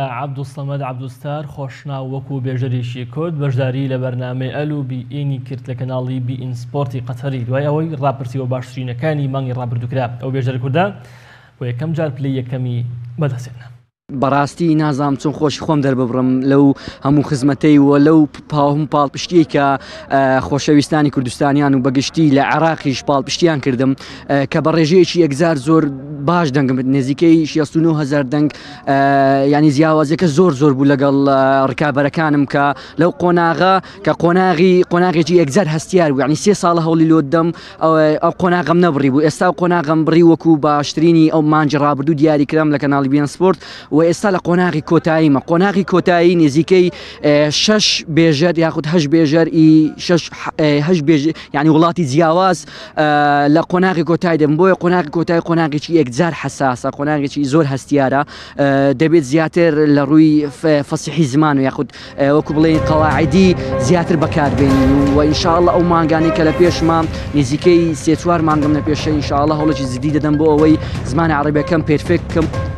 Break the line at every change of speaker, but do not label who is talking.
عبدulsamad abdulsatar khoshnaw وەکو بێژەرێکی کورد بەشداری لە بەرنامەی ئەلو بینی کرد لە کەناڵی bein سپۆرتی قەتەری دوای ئەوەی ڕاپرسیەوە باشترینەکانی مانگی ڕابردووکرا ئەو بێژەرە کوردان بۆ یەکەم جار پلەی یەکەمی بەدەستێنا.
بەڕاستی نازام چۆن خۆشی خۆم دەرببڕم لەو هەموو خزمەتەی و لەو پاڵ پشتی کە خۆشەویستانی کوردستانیان و بەگشتی لە عێراقیش پاڵپشتیان کردم کە بە ڕێژەیەکی یەکجار زۆر باش دەنگم نزیکەی 69,000 دەنگ ینی جیاوازەکە زۆر بوو لەگەڵ ڕکابەرەکانم کە لەو قۆناغا کە قۆناغێکی یەکجار هەستیار بوو ینی 3 ساڵە هەوڵی لۆ دەم ئەو قۆناغم نەبڕی بوو ئێستا قۆناغم بڕی وەکو باشترینی ئەو مانجی ڕابردوو دیاری کرام لە کەناڵی bein سپۆرت و ئێستا لە قۆناغی کۆتاییمە قۆناغی کۆتایی نزیکەی 6 بێژەر یاخود 8 بێژەر ینی وڵاتی جیاواز لە قۆناغی کۆتایی دەبن بۆیە قۆناغی کۆتایی قۆناغێکی یەکجار حساسە قۆناغێکی زۆر هەستیارە دەبێت زیاتر لە ڕووی فەسیحی زمان و یاخود وەکو بڵێن قەواعیدی زیاتر بەکاربێنین و ئینشاءڵڵە ئەو مانگانی کە لە پێشمان نزیکەی 3-4 مانگم لە پێشە ئینشاءڵڵە هەوڵێکی زیدی دەدەم بۆ ئەوەی زمانی عەرەبیەکەم پێرفێکت بکەم